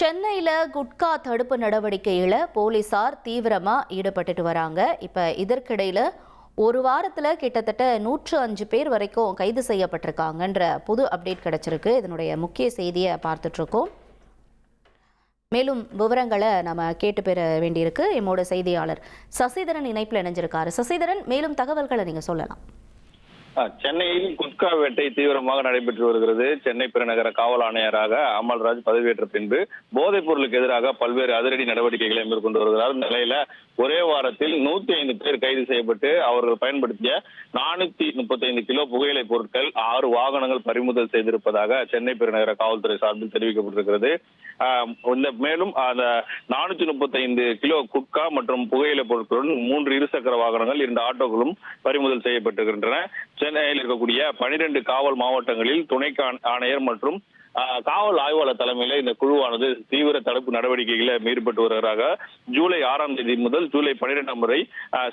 சென்னையில் குட்கா தடுப்பு நடவடிக்கையில் போலீசார் தீவிரமாக ஈடுபட்டுட்டு வராங்க. இப்போ இதற்கிடையில் ஒரு வாரத்தில் கிட்டத்தட்ட 105 பேர் வரைக்கும் கைது செய்யப்பட்டிருக்காங்கன்ற புது அப்டேட் கிடைச்சிருக்கு. இதனுடைய முக்கிய செய்தியை பார்த்துட்ருக்கோம். மேலும் விவரங்களை நம்ம கேட்டு பெற வேண்டியிருக்கு. எம்மோட செய்தியாளர் சசிதரன் இணைப்பில் இணைஞ்சிருக்காரு. சசிதரன், மேலும் தகவல்களை நீங்கள் சொல்லலாம். சென்னையில் குட்கா வேட்டை தீவிரமாக நடைபெற்று வருகிறது. சென்னை பெருநகர காவல் ஆணையராக அமல்ராஜ் பதவியேற்ற பின்பு போதைப் பொருளுக்கு எதிராக பல்வேறு அதிரடி நடவடிக்கைகளை மேற்கொண்டு வருகிறார். இந்த நிலையில ஒரே வாரத்தில் 105 பேர் கைது செய்யப்பட்டு அவர்கள் பயன்படுத்திய 435 கிலோ புகையிலை பொருட்கள் 6 வாகனங்கள் பறிமுதல் செய்திருப்பதாக சென்னை பெருநகர காவல்துறை சார்பில் தெரிவிக்கப்பட்டிருக்கிறது. மேலும் அந்த 435 கிலோ குட்கா மற்றும் புகையிலை பொருட்களுடன் 3 இருசக்கர வாகனங்கள் 2 ஆட்டோக்களும் பறிமுதல் செய்யப்பட்டிருக்கின்றன. சென்னையில் இருக்கக்கூடிய 12 காவல் மாவட்டங்களில் துணை ஆணையர் மற்றும் காவல் ஆய்வாளர் தலைமையில இந்த குழுவானது தீவிர தடுப்பு நடவடிக்கைகளை ஈடுபட்டு வருகிறாங்க. ஜூலை 6ஆம் தேதி முதல் ஜூலை 12ஆம் வரை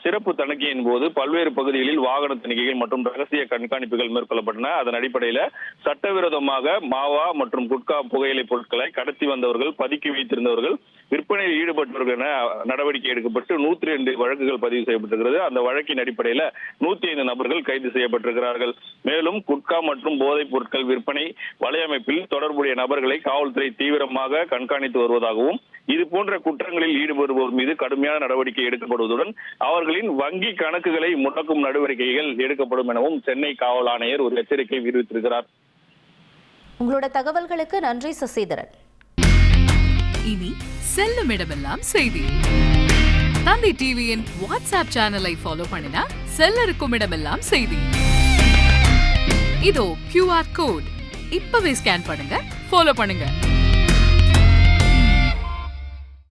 சிறப்பு தணிக்கையின் போது பல்வேறு பகுதிகளில் வாகன தணிக்கைகள் மற்றும் ரகசிய கண்காணிப்புகள் மேற்கொள்ளப்பட்டன. அதன் அடிப்படையில் சட்டவிரோதமாக மாவா மற்றும் குட்கா புகையிலை பொருட்களை கடத்தி வந்தவர்கள், பதுக்கி வைத்திருந்தவர்கள், விற்பனையில் ஈடுபட்டவர்கள் என நடவடிக்கை எடுக்கப்பட்டு 102 வழக்குகள் பதிவு செய்யப்பட்டிருக்கிறது. அந்த வழக்கின் அடிப்படையில் 105 நபர்கள் கைது செய்யப்பட்டிருக்கிறார்கள். மேலும் குட்கா மற்றும் போதைப் பொருட்கள் விற்பனை வலையமைப்பில் தொடர்புடைய நபர்களை காவல்துறை தீவிரமாக கண்காணித்து வருவதாகவும், இது போன்ற குற்றங்களில் ஈடுபடுவோர் மீது கடுமையான நடவடிக்கை எடுக்கப்படுவதுடன் அவர்களின் வங்கி கணக்குகளை முடக்கும் நடவடிக்கைகள் எடுக்கப்படும் எனவும் சென்னை காவல் ஆணையர் ஒரு எச்சரிக்கை விடுத்திருக்கிறார். உங்களோட தகவல்களுக்கு நன்றி சசிதரன். இனி செல்லும் இடமெல்லாம் செய்தி. தந்தி டிவியின் வாட்ஸ்அப் சேனலை ஃபாலோ பண்ணினா செல்ல இருக்கும் இடமெல்லாம் செய்தி. இதோ QR கோட் இப்பவே ஸ்கேன் பண்ணுங்க, ஃபாலோ பண்ணுங்க.